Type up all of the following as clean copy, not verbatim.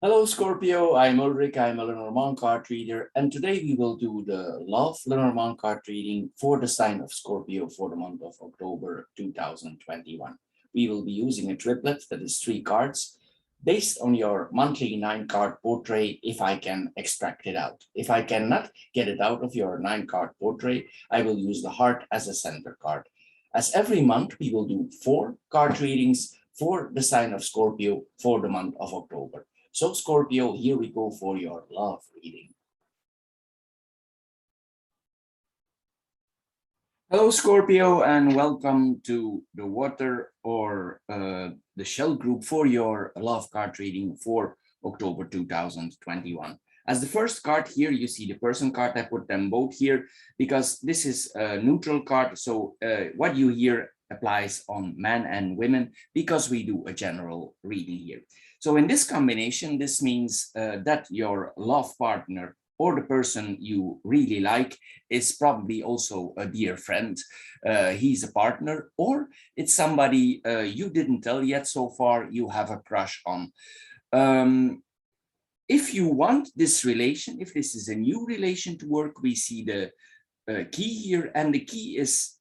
Hello, Scorpio. I'm Ulrich. I'm a Lenormand card reader, and today we will do the Love Lenormand card reading for the sign of Scorpio for the month of October 2021. We will be using a triplet that is three cards based on your monthly nine-card portrait if I can extract it out. If I cannot get it out of your nine-card portrait, I will use the heart as a center card. As every month, we will do four card readings for the sign of Scorpio for the month of October. So Scorpio, here we go for your love reading. Hello, Scorpio, and welcome to the water or the shell group for your love card reading for October 2021. As the first card here, you see the person card. I put them both here because this is a neutral card. So what you hear applies on men and women because we do a general reading here. So in this combination, this means that your love partner or the person you really like is probably also a dear friend. He's a partner, or it's somebody you didn't tell yet so far you have a crush on. If you want this relation, if this is a new relation to work, we see the key here, and the key is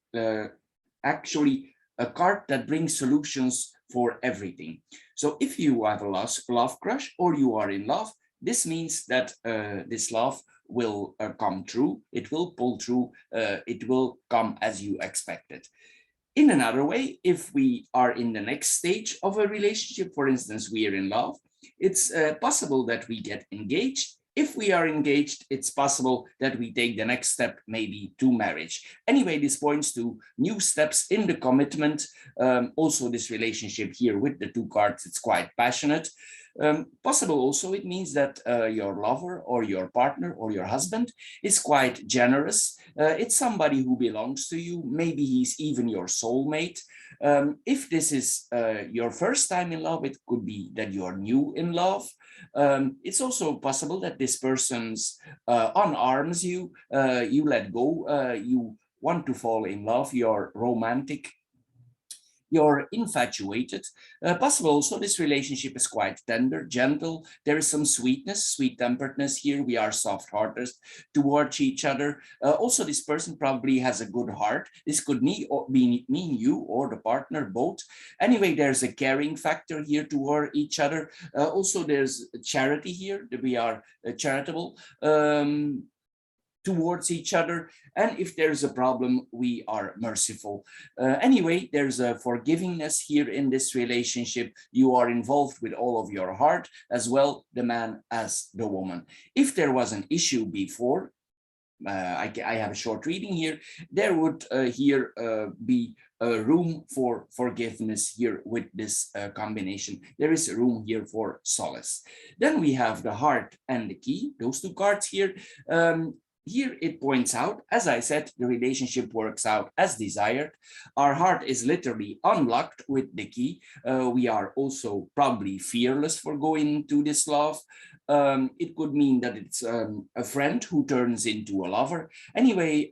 actually a card that brings solutions for everything. So if you have a love crush or you are in love, this means that this love will come true, it will pull through, it will come as you expected. In another way, if we are in the next stage of a relationship, for instance, we are in love, it's possible that we get engaged. If we are engaged, it's possible that we take the next step, maybe to marriage. Anyway, this points to new steps in the commitment. Also, this relationship here with the two cards, it's quite passionate. Possible also, it means that your lover or your partner or your husband is quite generous. It's somebody who belongs to you. Maybe he's even your soulmate. If this is your first time in love, it could be that you're new in love. It's also possible that this person's unarms you, you let go, you want to fall in love, you're romantic, you're infatuated. Possible also this relationship is quite tender, gentle. There is some sweetness, sweet-temperedness here. We are soft-hearted towards each other. Also, this person probably has a good heart. This could mean you or the partner, both. Anyway, there's a caring factor here toward each other. Also, there's charity here, that we are charitable. Towards each other, and if there's a problem, we are merciful. Anyway, there's a forgivingness here in this relationship. You are involved with all of your heart, as well the man as the woman. If there was an issue before, I have a short reading here, there would here be a room for forgiveness here with this combination. There is a room here for solace. Then we have the heart and the key, those two cards here. Here it points out, as I said, the relationship works out as desired. Our heart is literally unlocked with the key. We are also probably fearless for going into this love. It could mean that it's a friend who turns into a lover. Anyway,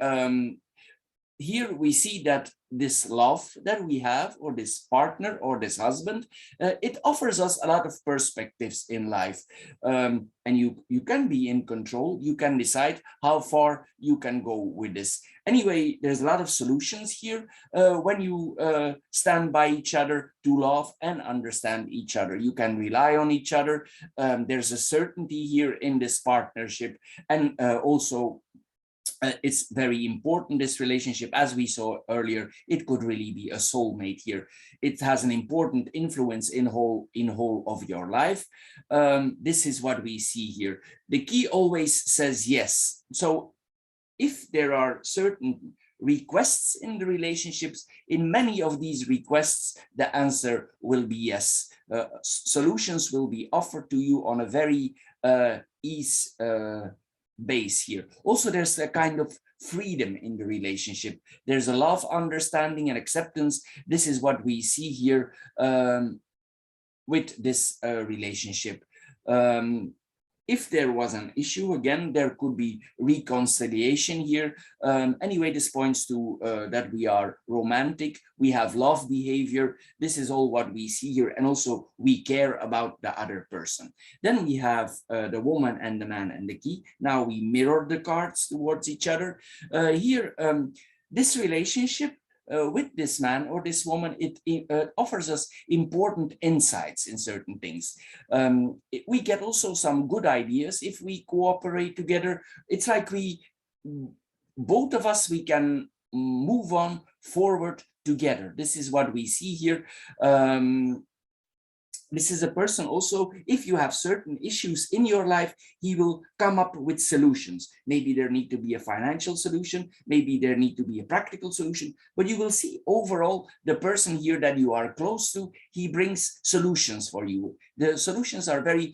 here we see that this love that we have, or this partner or this husband, it offers us a lot of perspectives in life, and you can be in control. You can decide how far you can go with this. Anyway, there's a lot of solutions here when you stand by each other to love and understand each other. You can rely on each other. There's a certainty here in this partnership, and also it's very important, this relationship, as we saw earlier. It could really be a soulmate here. It has an important influence in whole of your life. This is what we see here. The key always says yes. So if there are certain requests in the relationships, in many of these requests, the answer will be yes. Solutions will be offered to you on a very ease base here. Also, there's a kind of freedom in the relationship. There's a love, understanding, and acceptance. This is what we see here with this relationship. if there was an issue, again, there could be reconciliation here. Anyway, this points to that we are romantic, we have love behavior. This is all what we see here. And also we care about the other person. Then we have the woman and the man and the key. Now we mirror the cards towards each other. Here, this relationship with this man or this woman, it offers us important insights in certain things. We get also some good ideas if we cooperate together. It's like both of us, we can move on forward together. This is what we see here. This is a person also, if you have certain issues in your life, he will come up with solutions. Maybe there need to be a financial solution, maybe there need to be a practical solution, but you will see overall the person here that you are close to, he brings solutions for you. The solutions are very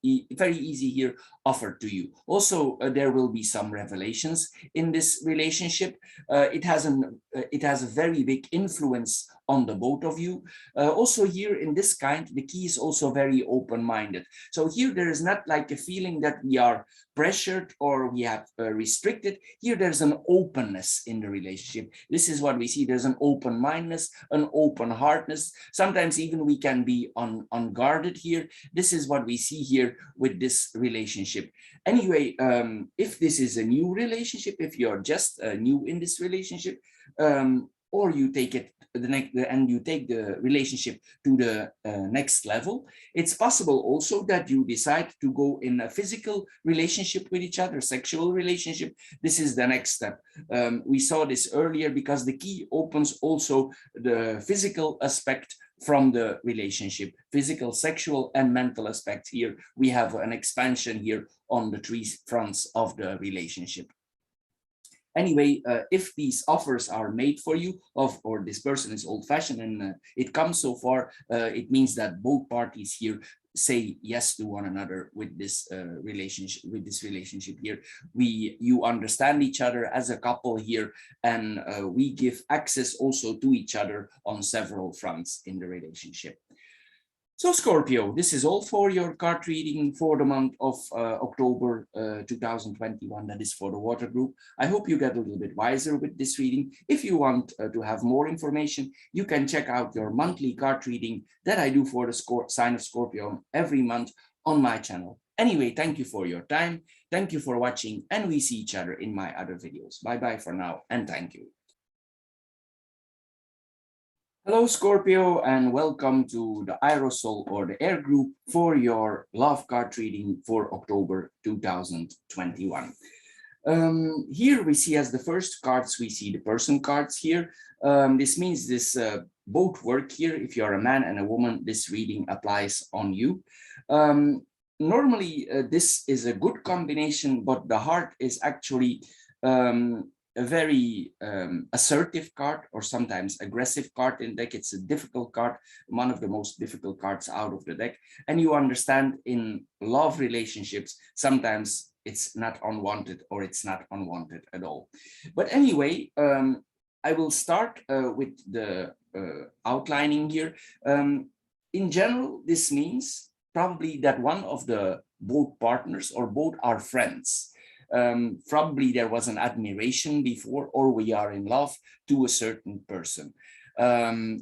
easy here offered to you. Also, there will be some revelations in this relationship. It has a very big influence on the both of you. Also here in this kind, the key is also very open-minded. So here there is not like a feeling that we are pressured or we have restricted. Here there's an openness in the relationship. This is what we see. There's an open-mindedness, an open-heartedness. Sometimes even we can be unguarded here. This is what we see here with this relationship. Anyway, if this is a new relationship, if you're just new in this relationship, or you take it and you take the relationship to the next level, it's possible also that you decide to go in a physical relationship with each other, sexual relationship. This is the next step. We saw this earlier because the key opens also the physical aspect from the relationship, physical, sexual, and mental aspects. Here we have an expansion here on the three fronts of the relationship. Anyway, if these offers are made for you, or this person is old-fashioned and it comes so far, it means that both parties here say yes to one another with this relationship here. You understand each other as a couple here, and we give access also to each other on several fronts in the relationship. So Scorpio, this is all for your card reading for the month of October 2021. That is for the water group. I hope you get a little bit wiser with this reading. If you want to have more information, you can check out your monthly card reading that I do for the sign of Scorpio every month on my channel. Anyway, thank you for your time. Thank you for watching, and we see each other in my other videos. Bye-bye for now, and thank you. Hello, Scorpio, and welcome to the Aerosol or the Air group for your love card reading for October 2021. Here we see as the first cards, we see the person cards here. This means this both work here. If you're a man and a woman, this reading applies on you. Normally, this is a good combination, but the heart is actually a very assertive card, or sometimes aggressive card in deck. It's a difficult card, one of the most difficult cards out of the deck. And you understand in love relationships, sometimes it's not unwanted or it's not unwanted at all. But anyway, I will start with the outlining here. In general, this means probably that one of the both partners or both are friends. Probably there was an admiration before, or we are in love to a certain person,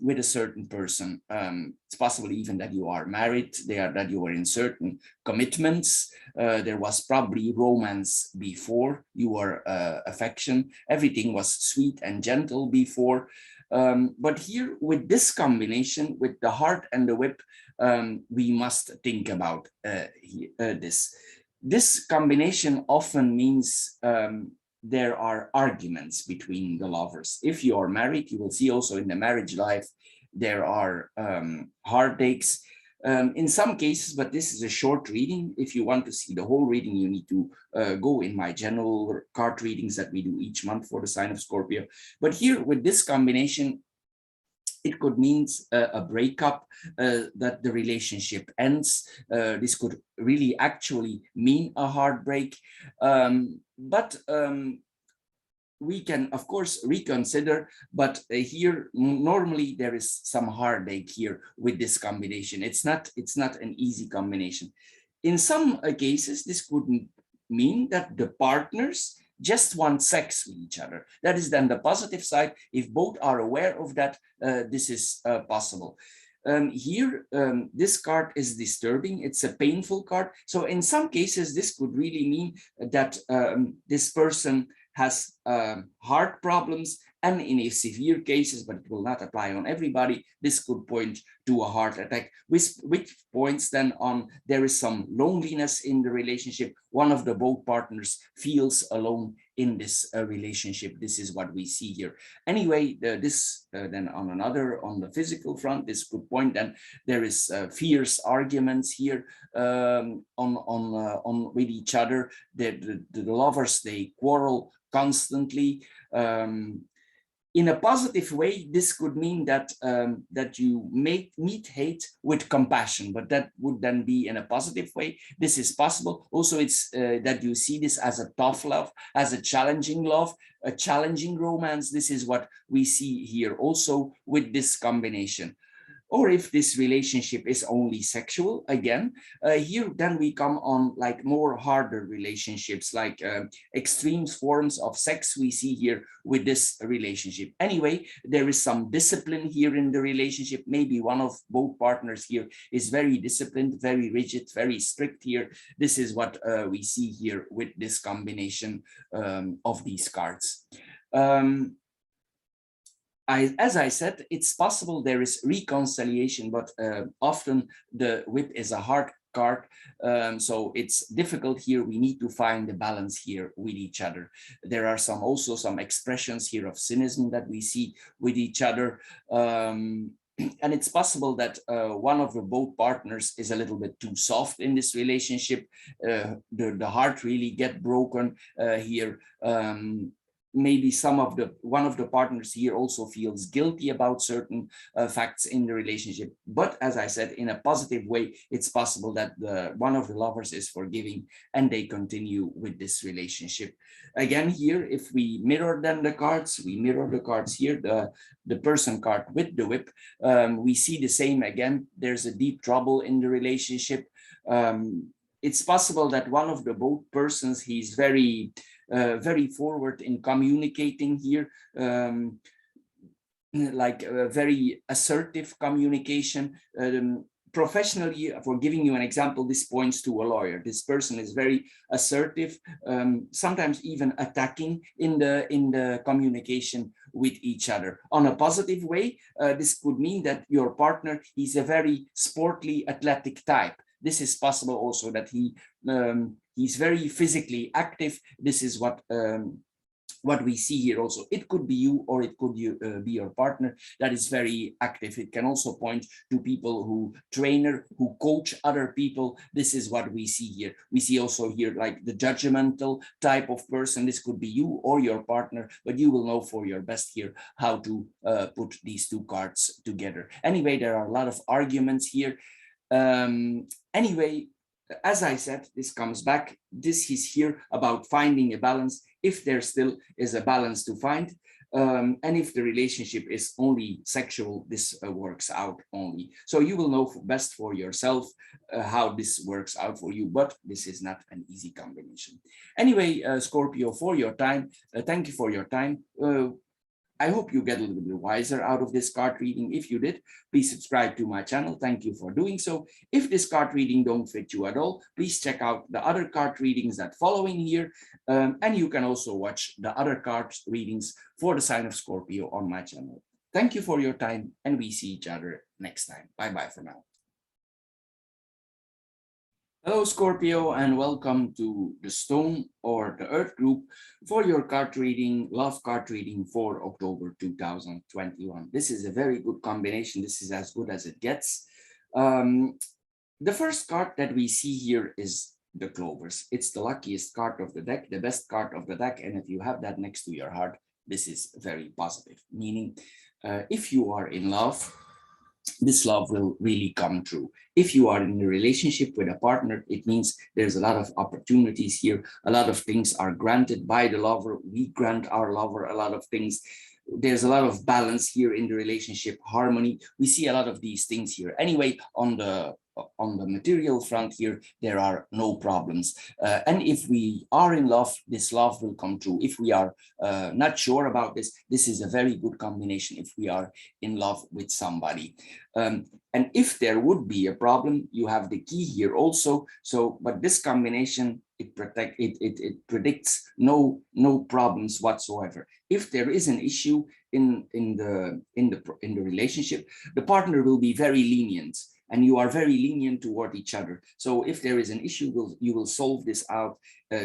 with a certain person. It's possible even that you are married, that you were in certain commitments. There was probably romance before, you were affection, everything was sweet and gentle before. But here with this combination, with the heart and the whip, we must think about this. This combination often means there are arguments between the lovers. If you are married, you will see also in the marriage life, there are heartaches in some cases, but this is a short reading. If you want to see the whole reading, you need to go in my general card readings that we do each month for the sign of Scorpio. But here with this combination, it could mean a breakup, that the relationship ends. This could really actually mean a heartbreak. But we can, of course, reconsider. But here, normally there is some heartache here with this combination. It's not an easy combination. In some cases, this could mean that the partners just want sex with each other. That is then the positive side. If both are aware of that, this is possible. This card is disturbing. It's a painful card. So in some cases, this could really mean that this person has heart problems, and in a severe cases, but it will not apply on everybody, this could point to a heart attack, which points then on there is some loneliness in the relationship. One of the both partners feels alone in this relationship. This is what we see here. Anyway, then on the physical front, this could point then there is fierce arguments here on with each other. The lovers, they quarrel constantly. In a positive way, this could mean that that you meet hate with compassion, but that would then be in a positive way. This is possible. Also, it's that you see this as a tough love, as a challenging love, a challenging romance. This is what we see here also with this combination. Or if this relationship is only sexual, again, here then we come on like more harder relationships, like extreme forms of sex we see here with this relationship. Anyway, there is some discipline here in the relationship. Maybe one of both partners here is very disciplined, very rigid, very strict here. This is what we see here with this combination of these cards. As I said, it's possible there is reconciliation, but often the whip is a hard card, so it's difficult here. We need to find the balance here with each other. There are also some expressions here of cynicism that we see with each other. And it's possible that one of the both partners is a little bit too soft in this relationship. The heart really get broken here. Maybe one of the partners here also feels guilty about certain facts in the relationship. But as I said, in a positive way, it's possible that one of the lovers is forgiving and they continue with this relationship. Again, here, if we mirror then the cards, we mirror the cards here, the person card with the whip, we see the same again. There's a deep trouble in the relationship. It's possible that one of the both persons, he's very forward in communicating here, like very assertive communication. Professionally, for giving you an example, this points to a lawyer. This person is very assertive, sometimes even attacking in the communication with each other. On a positive way, this could mean that your partner is a very sportly, athletic type. This is possible also that he's very physically active. This is what we see here also. It could be you, or it could be your partner that is very active. It can also point to people who coach other people. This is what we see here. We see also here like the judgmental type of person. This could be you or your partner, but you will know for your best here how to put these two cards together. Anyway, there are a lot of arguments here. Anyway, as I said, this comes back. This is here about finding a balance, if there still is a balance to find. And if the relationship is only sexual, this works out only. So you will know best for yourself how this works out for you, but this is not an easy combination. Anyway, Scorpio, for your time, thank you for your time. I hope you get a little bit wiser out of this card reading. If you did, please subscribe to my channel. Thank you for doing so. If this card reading don't fit you at all, please check out the other card readings that following here. And you can also watch the other card readings for the sign of Scorpio on my channel. Thank you for your time, and we see each other next time. Bye-bye for now. Hello, Scorpio, and welcome to the Stone or the Earth group for your card reading, love card reading for October 2021. This is a very good combination. This is as good as it gets. The first card that we see here is the Clovers. It's the luckiest card of the deck, the best card of the deck. And if you have that next to your heart, this is very positive, meaning if you are in love, this love will really come true. If you are in a relationship with a partner, it means there's a lot of opportunities here. A lot of things are granted by the lover. We grant our lover a lot of things. there's a lot of balance here in the relationship, harmony. We see a lot of these things here. Anyway, on the material front here, there are no problems. And if we are in love, this love will come true. If we are not sure about this, this is a very good combination if we are in love with somebody. And if there would be a problem, you have the key here also. So, but this combination, it predicts no problems whatsoever. If there is an issue in the relationship, the partner will be very lenient, and you are very lenient toward each other. So if there is an issue, you will solve this out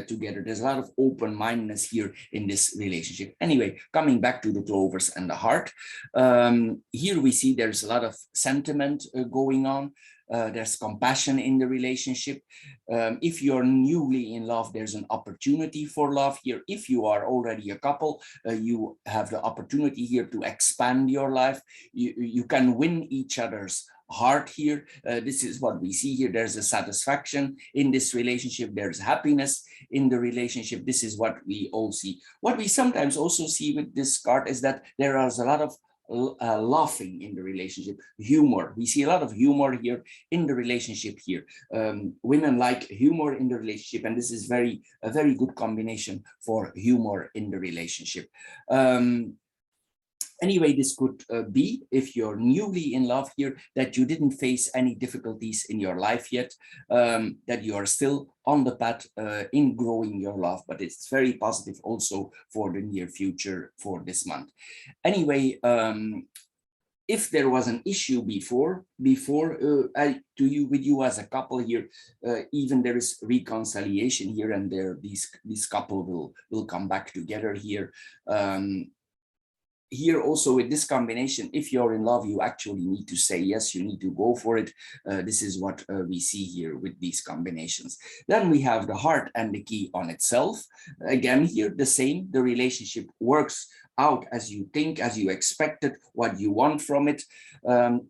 together. There's a lot of open-mindedness here in this relationship. Anyway, coming back to the clovers and the heart, here we see there's a lot of sentiment going on. There's compassion in the relationship. If you're newly in love, there's an opportunity for love here. If you are already a couple, you have the opportunity here to expand your life. You can win each other's heart here. This is what we see here. There's a satisfaction in this relationship. There's happiness in the relationship. This is what we all see. What we sometimes also see with this card is that there is a lot of laughing in the relationship, humor. We see a lot of humor here in the relationship here. Women like humor in the relationship, and this is a very good combination for humor in the relationship. Anyway, this could be, if you're newly in love here, that you didn't face any difficulties in your life yet, that you are still on the path in growing your love, but it's very positive also for the near future for this month. Anyway, if there was an issue before with you as a couple here, even there is reconciliation here, and these couple will come back together here. Here also with this combination, if you're in love, you actually need to say yes, you need to go for it. This is what we see here with these combinations. Then we have the heart and the key on itself. Again, here the same, the relationship works out as you think, as you expected, what you want from it.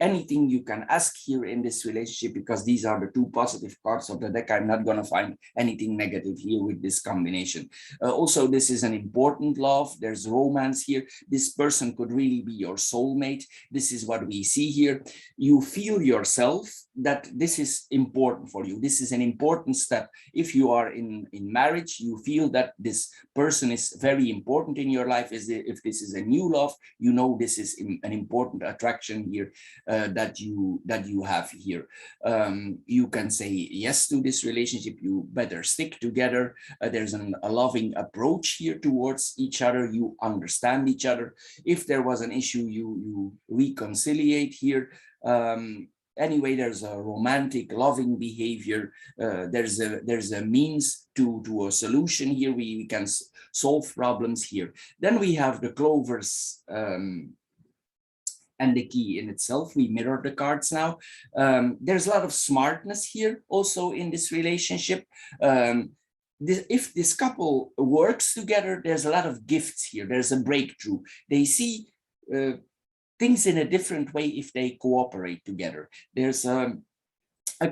Anything you can ask here in this relationship, because these are the two positive cards of the deck. I'm not going to find anything negative here with this combination. Also, this is an important love. There's romance here. This person could really be your soulmate. This is what we see here. You feel yourself that this is important for you. This is an important step. If you are in marriage, you feel that this person is very important in your life. If this is a new love, you know this is an important attraction here that you have here. You can say yes to this relationship. You better stick together. There's a loving approach here towards each other. You understand each other. If there was an issue, you reconciliate here. Anyway, there's a romantic, loving behavior. There's a means to a solution here. We can solve problems here. Then we have the clovers and the key in itself. We mirror the cards now. There's a lot of smartness here also in this relationship. If this couple works together, there's a lot of gifts here. There's a breakthrough. They see things in a different way if they cooperate together. There's a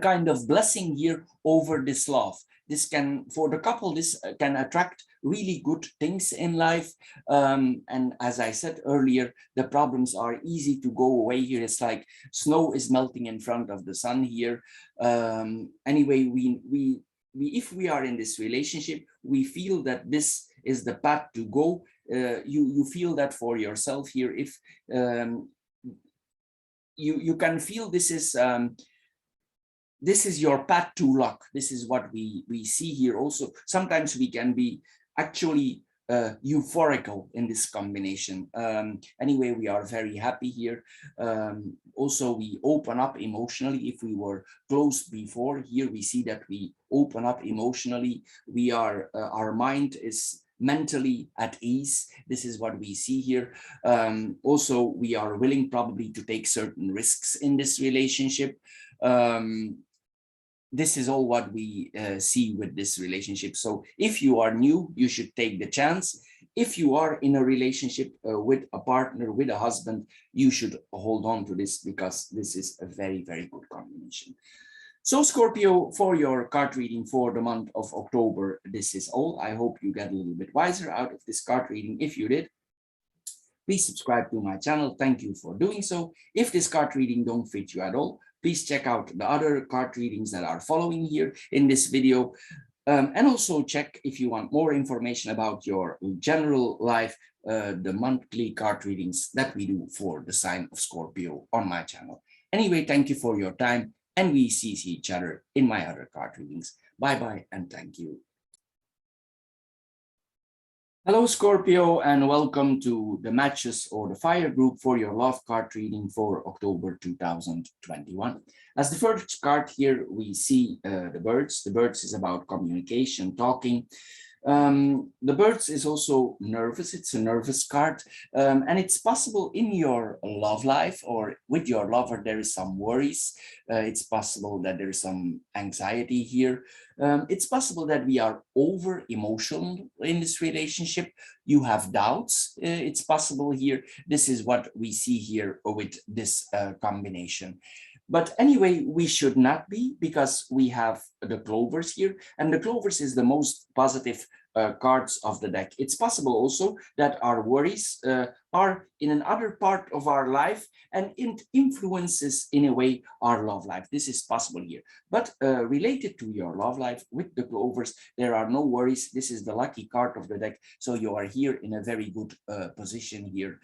kind of blessing here over this love. This can, for the couple, this can attract really good things in life. And as I said earlier, the problems are easy to go away here. It's like snow is melting in front of the sun here. Anyway, if we are in this relationship, we feel that this is the path to go. You feel that for yourself here. If you can feel this is your path to luck. This is what we see here also. Sometimes we can be actually euphorical in this combination. Anyway, we are very happy here. Also, we open up emotionally. If we were closed before, here we see that we open up emotionally. We are our mind is mentally at ease. This is what we see here. Also, we are willing probably to take certain risks in this relationship. This is all what we see with this relationship. So if you are new, you should take the chance. If you are in a relationship with a partner, with a husband, you should hold on to this, because this is a very, very good combination. So Scorpio, for your card reading for the month of October, this is all. I hope you get a little bit wiser out of this card reading. If you did, please subscribe to my channel. Thank you for doing so. If this card reading don't fit you at all, please check out the other card readings that are following here in this video. And also check, if you want more information about your general life, the monthly card readings that we do for the sign of Scorpio on my channel. Anyway, thank you for your time, and we see each other in my other card readings. Bye-bye, and thank you. Hello, Scorpio, and welcome to the matches or the fire group for your love card reading for October 2021. As the first card here, we see the birds. The birds is about communication, talking. The birds is also nervous. It's a nervous card, and it's possible in your love life or with your lover there is some worries. It's possible that there is some anxiety here. It's possible that we are over emotional in this relationship. You have doubts. It's possible here. This is what we see here with this combination. But anyway, we should not be, because we have the clovers here, and the clovers is the most positive cards of the deck. It's possible also that our worries are in another part of our life, and it influences in a way our love life. This is possible here. But related to your love life with the clovers, there are no worries. This is the lucky card of the deck. So you are here in a very good position here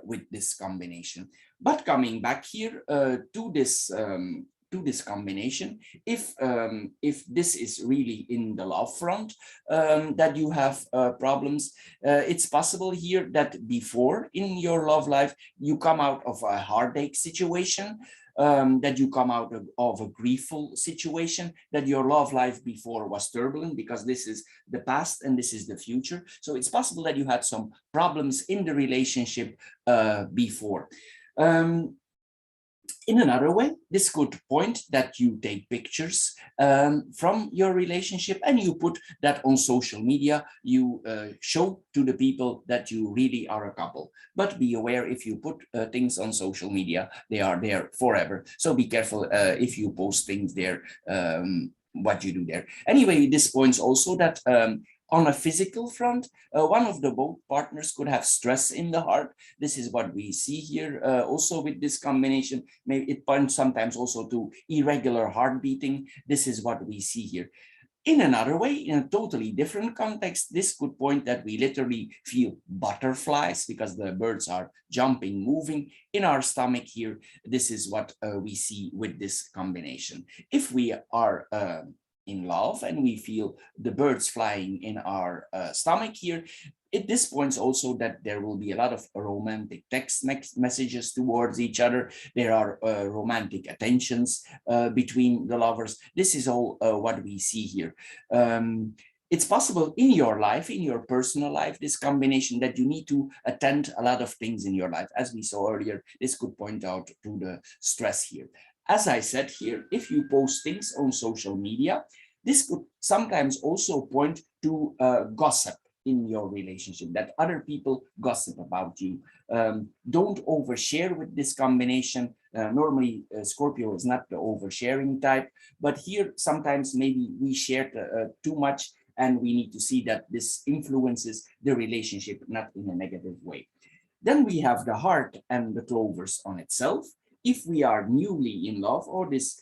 with this combination. But coming back here to this combination, if this is really in the love front that you have problems, it's possible here that before in your love life you come out of a heartache situation, that you come out of a griefful situation, that your love life before was turbulent, because this is the past and this is the future. So it's possible that you had some problems in the relationship before. In another way, this could point that you take pictures from your relationship and you put that on social media. You show to the people that you really are a couple. But be aware, if you put things on social media, they are there forever. So be careful if you post things there, what you do there. Anyway, this points also that on a physical front, one of the both partners could have stress in the heart. This is what we see here also with this combination. Maybe it points sometimes also to irregular heart beating. This is what we see here. In another way, in a totally different context, this could point that we literally feel butterflies because the birds are jumping, moving in our stomach here. This is what we see with this combination. If we are in love and we feel the birds flying in our stomach here, this points also that there will be a lot of romantic text messages towards each other. There are romantic attentions between the lovers. This is all what we see here. It's possible in your life, in your personal life, this combination, that you need to attend a lot of things in your life. As we saw earlier, this could point out to the stress here. As I said here, if you post things on social media, this could sometimes also point to gossip in your relationship, that other people gossip about you. Don't overshare with this combination. Normally, Scorpio is not the oversharing type, but here sometimes maybe we share too much, and we need to see that this influences the relationship, not in a negative way. Then we have the heart and the clovers on itself. If we are newly in love, or this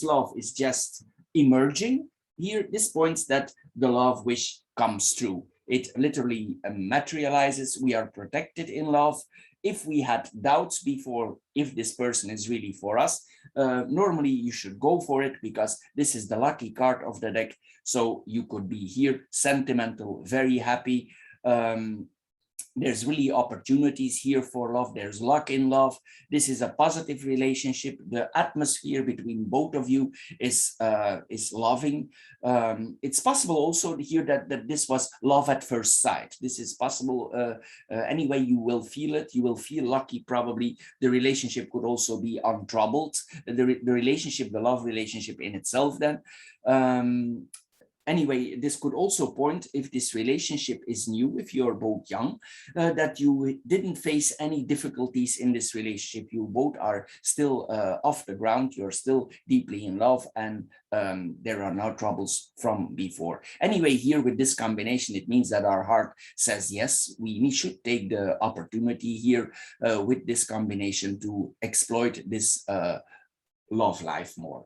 love is just emerging, here this points that the love wish comes true. It literally materializes. We are protected in love. If we had doubts before if this person is really for us, normally you should go for it, because this is the lucky card of the deck. So you could be here sentimental, very happy. There's really opportunities here for love. There's luck in love. This is a positive relationship. The atmosphere between both of you is loving. It's possible also here that this was love at first sight. This is possible. Anyway, you will feel it. You will feel lucky probably. The relationship could also be untroubled. The relationship, the love relationship in itself then. Anyway, this could also point, if this relationship is new, if you're both young, that you didn't face any difficulties in this relationship. You both are still off the ground, you're still deeply in love, and there are no troubles from before. Anyway, here with this combination, it means that our heart says yes, we should take the opportunity here with this combination to exploit this love life more.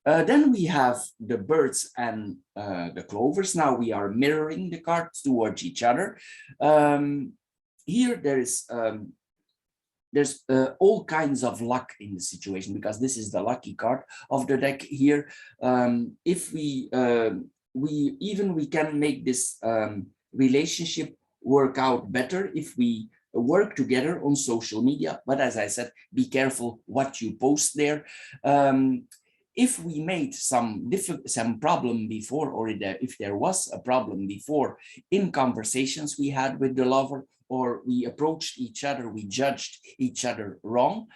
Then we have the birds and the clovers. Now we are mirroring the cards towards each other. Here there's all kinds of luck in the situation, because this is the lucky card of the deck here. If we can make this relationship work out better if we work together on social media. But as I said, be careful what you post there. If we made some problem before, or if there was a problem before in conversations we had with the lover, or we approached each other, we judged each other wrong,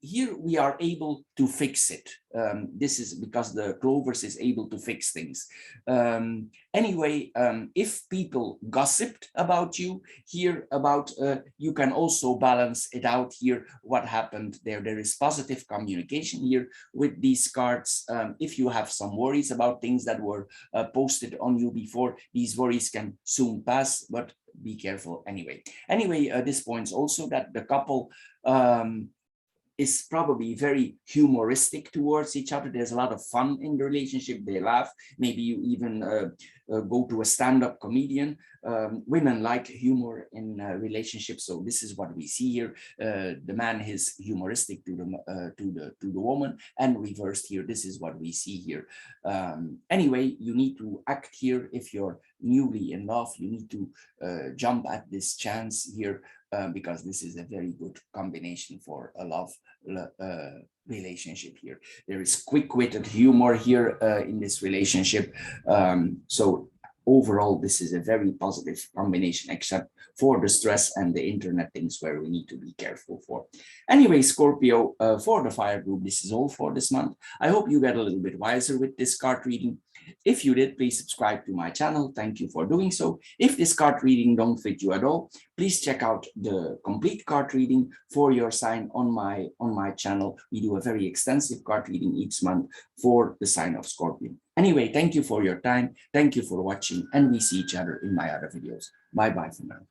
here we are able to fix it. This is because the clovers is able to fix things. Anyway, if people gossiped about you here, you can also balance it out here. What happened there? There is positive communication here with these cards. If you have some worries about things that were posted on you before, these worries can soon pass, but be careful anyway. This points also that the couple is probably very humoristic towards each other. There's a lot of fun in the relationship. They laugh. Maybe you even go to a stand-up comedian. Women like humor in relationships, so this is what we see here. The man is humoristic to the woman, and reversed here. This is what we see here. Anyway, you need to act here if you're newly in love. You need to jump at this chance here. Because this is a very good combination for a love relationship here. There is quick-witted humor here in this relationship. So overall, this is a very positive combination, except for the stress and the internet things where we need to be careful for. Anyway, Scorpio, for the fire group, this is all for this month. I hope you get a little bit wiser with this card reading. If you did, please subscribe to my channel. Thank you for doing so. If this card reading don't fit you at all, please check out the complete card reading for your sign on my channel. We do a very extensive card reading each month for the sign of Scorpio. Anyway, thank you for your time. Thank you for watching, and we see each other in my other videos. Bye-bye for now.